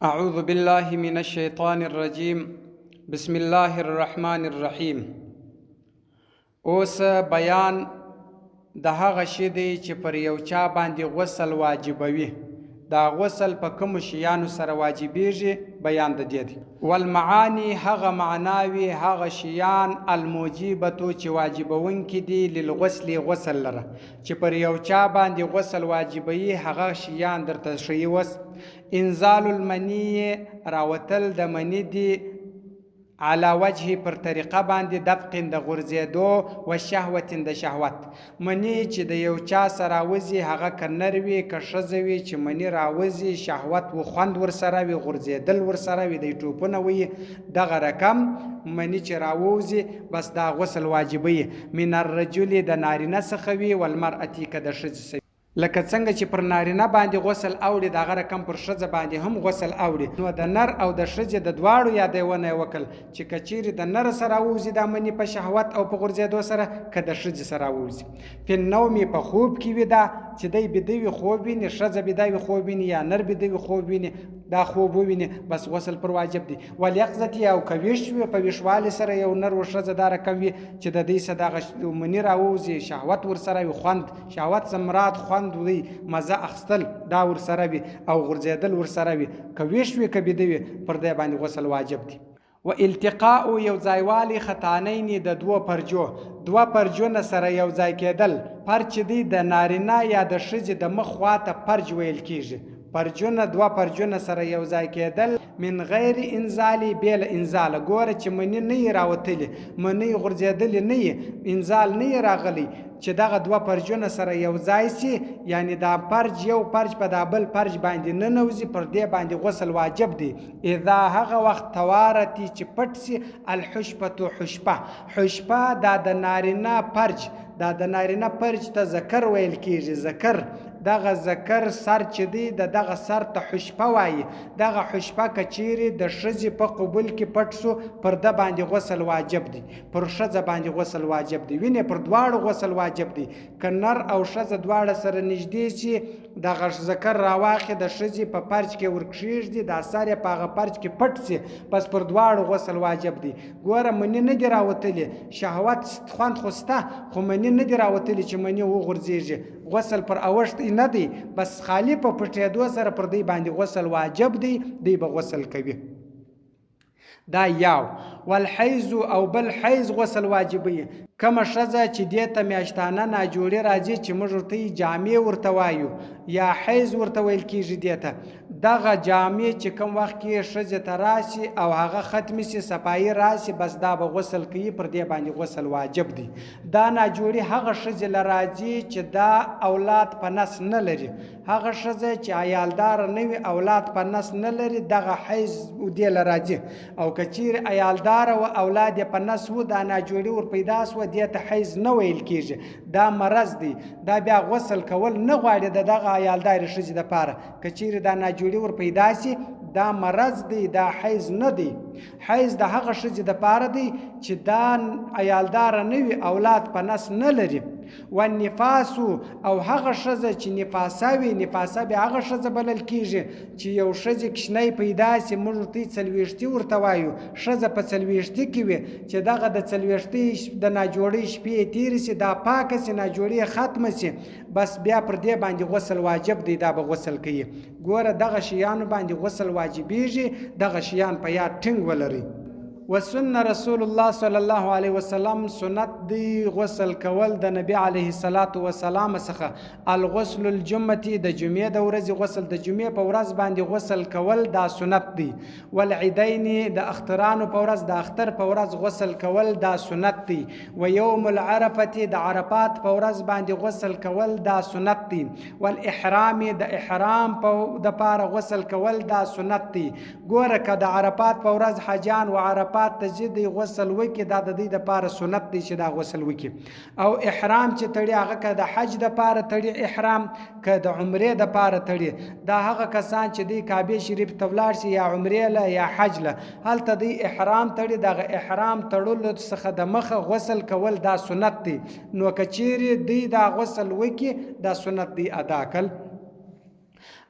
أعوذ بالله من الشيطان الرجيم بسم الله الرحمن الرحیم. اوس بیان د هغه شی دی چې پر یو چا باندې غسل واجبوي. دا غسل په کوم شیانو سره واجبېږي بیان د دې دی. والمعانی هغه معناوي هغه شیان الموجبتو چې واجبونکي دي للغسل غسل لره چې پر یو چا باندې غسل واجبوي هغه شیان درته ښیي. وس انزال المنی راوتل د منی دی علا وجه پر طریقه باندې دفق د غورځېدو و شهوت د شهوت. منی چې د یو چا سره راوځي هغه که نر وي که ښځه وي چې منی راوځي شهوت و خوند ورسره وي غورځېدل ورسره وي دی ټوپونه وي دغه رقم منی چې راوځي بس دا غسل واجبوي. من الرجل د نارینه څخه وي والمرأتي که د ښځې لکه څنګه چې پر نارینه باندې غسل اوړي دغه رقم پر ښځه باندې هم غسل اوړي. نو د نر او د ښځې د دواړو یادونه یې وکړل چې که چیرې د نر سره راوځي دا مني په شهوت او په غورځېدو سره که د ښځې سره راوځي. فی النوم په خوب کې وي دا چې دی بیده وي خوب ویني ښځه بیده وي خوب ویني یا نر بیده وي خوب ویني دا خوب وویني بس غسل پر واجب دی. والیقظت او که ویښ وي په ویښوالي سره یو نر و ښځه دا رقم وي چې د دوی څه دغه مني راوځي شهوت ورسره وي خوند شهوت څه مراد خوند وي مزه اخستل دا ورسره وي او غورځېدل ورسره وي که ویښ وي که بیده وي پر دی باندې غسل واجب دی. و التقاء یو ځایوالی خطانین د دوه پرجونه سره یو ځای کېدل. پرچ دی د نارینه یا د ښځې د مخ خواته پرج ویل کېږي. دوه پرجونه سره یو ځای کېدل من غیر انزالی بیل انزال. ګوره چې منی نه یې راوتلي منی غورځېدلې نه یې انزال نه یې راغلی چې دغه دوه پرجونه سره یو ځای سي یعنی دا پرج یو پرج په دا بل پرج باندې ننوځي پر دې باندې غسل واجب دی. اذا هغه وخت توارتی چې پټ سي الحشبة حشبه دا د نارینه پرج دا د نارینه پرج ته ذکر ویل کېږي. ذکر دغه ذکر سر چې دی دغه سر ته حشبه وایي. دغه حشبه که چیرې د ښځې په قبول کې پټ سو پر ده باندې غسل واجب دی پر ښځه باندې غسل واجب دی. وینې پر دواړو غسل واجب دی. که نر او ښځه دواړه سره نږدې سي دغه ذکر راواخې د ښځې په پرج کې ورکښېږدي دا سر یې په هغه پرج کې پټ سي بس پر دواړو غسل واجب دی. ګوره مني نه دي راوتلي شهوت خوند خو سته خو مني نه دي راوتلي چې مني وغورځېږي غسل پر اوښت نه دی بس خالی په پټېدو سره پر دی باندې غسل واجب دی دی به غسل کوي. دا یاو والحیز او بل حیز غسل واجبوي. کومه ښځه چې دې ته میاشتانه ناجوړي راځي چې موږ ورته جامې ورته وایو یا حیز ورته ویل کېږي دې ته دغه جامې چې کوم وخت کې ښځې ته راسي او هغه ختمې سي صفایي راسي بس دا به غسل کوي پر دې باندې غسل واجب دی. دا ناجوړي هغه ښځې له راځي چې دا اولاد په نس نه لري. هغه ښځه چې عیالداره نه وي اولاد په نس نه لري دغه حیز دې له راځي. او که چیرې عیالداره و اولاد یې په نس و دا ناجوړي ور پیدا سوه دې ته حیز نه ویل کېږي. دا مرض دی دا بیا غسل کول نه غواړي د دغه عیالدارې ښځې دپاره. که چیرې دا ناجوړي ور پیدا سي دا مرض دی دا حیز نه دی. حیز د هغه ښځې دپاره دی چې دا عیالداره نه وي اولاد په نس نه لري. والنفاس او هغه ښځه چې نفاسه وي نفاسه بیا هغه ښځه بلل کېږي چې یو ښځې کشنی پیدا سي موږ ورته څلوېښتي ورته وایو ښځه په څلوېښتي کې وي چې دغه د څلوېښتۍ د ناجوړۍ شپې یې تېرې سي دا پاکه سي ناجوړي یې ختمه سي بس بیا پر دې باندې غسل واجب دی دا به غسل کوي. ګوره دغه شیانو باندې غسل واجبېږي دغه شیان په یاد ټینګ ولري. وسن رسول الله صلی الله علیه وسلم سنت دی غسل کول د نبی علیه الصلاة والسلام څخه الغسل الجمعه د جمعې د ورځې غسل د جمعې په ورځ باندې غسل کول دا سنت دی. والعیدین د اخترانو په ورځ د اختر په ورځ غسل کول دا سنت دی. و یوم العرفه د عرفات په ورځ باندې غسل کول دا سنت دی. والاحرام د احرام په د پاره غسل کول دا سنت دی. ګوره که د عرفات په ورځ حاجان و عرفات ته ځي دی غسل وکړي دا د دوی دپاره سنت دی چې دا غسل وکړي. او احرام چې تړي هغه که د حج دپاره تړي احرام که د عمرې دپاره تړي دا هغه کسان چې دوی کعبې شریف ته ولاړ شي یا عمرې له یا حج له هلته دوی احرام تړي دغه احرام تړلو څخه د مخه غسل کول دا سنت دی. نو که چیرې دوی دا غسل وکړي دا سنت دی ادا کړل.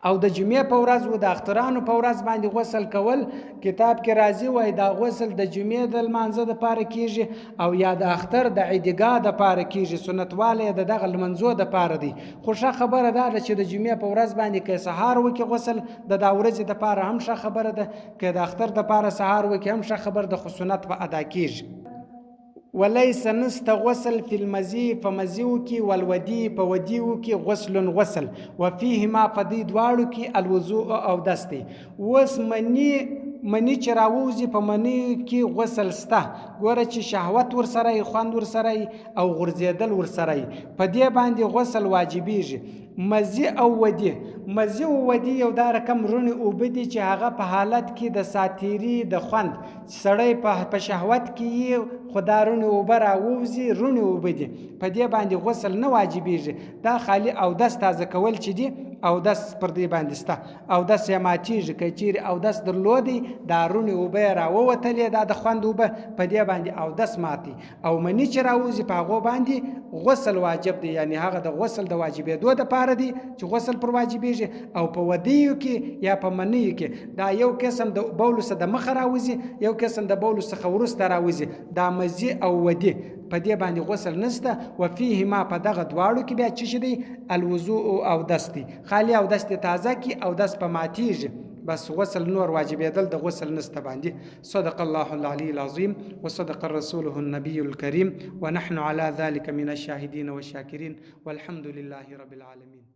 او د جمعې په ورځ و د اخترانو په ورځ باندې غسل کول کتاب کې راځي وای دا غسل د جمعې د لمانځه دپاره کیږي او یا د اختر د عیدګاه دپاره کیږي، سنتوالی د دغه لمنځو دپاره دی. خو ښه خبره دا ده چې د جمعې په ورځ باندې که سهار وکړي غسل د دا ورځې دپاره هم ښه خبره ده، که د اختر دپاره سهار وکړي هم ښه خبره ده، خو سنت به ادا کیږي. وليس نست غسل في المزي فمزيو کی والودي په ودیو کی غسل غسل وفيهما فدي دواړو کی الوضوء او دستي. وس منی چې راووځي په منی کې غسل سته، ګوره چې شهوت ورسره خوند ورسره او غورځېدل ورسره په دې باندې غسل واجبېږي. مزي او ودي، مزي او ودي یو دا رقم رونی اوبه دي چې هغه په حالت کې د ساتیري د خوند سړی په شهوت کې خو دا رونی اوبه راووځي، رونی اوبه دي په دې باندې غسل نه واجبېږي. دا خالي اودس تازه کول چې دي اودس پر دې باندې سته، اودس یې ماتېږي. که چیرې اودس درلودی دا رونی اوبه یې راووتلې دا د خوند اوبه په دې باندې اودس ماتي، او منی چې راوځي په هغو باندې غسل واجب دی، یعنی هغه د غسل د واجبېدو دپاره دی چې غسل پر واجبېږي. او په ودیو کې یا په منیو کې دا یو قسم د بولو څخه د مخه راوځي، یو قسم د بولو څخه وروسته راوځي، دا مزي او ودي په دې باندې غسل نشته. وفيهما په دغه دواړو کې بیا څه دی الوضوء او دست دی، خالی او دست تازه کی او دست په ماتیږي، بس غسل نور واجبېدل د غسل نسته باندې. صدق الله العلي العظيم وصدق رسوله النبي الكريم ونحن على ذلك من الشاهدين والشاكرين والحمد لله رب العالمين.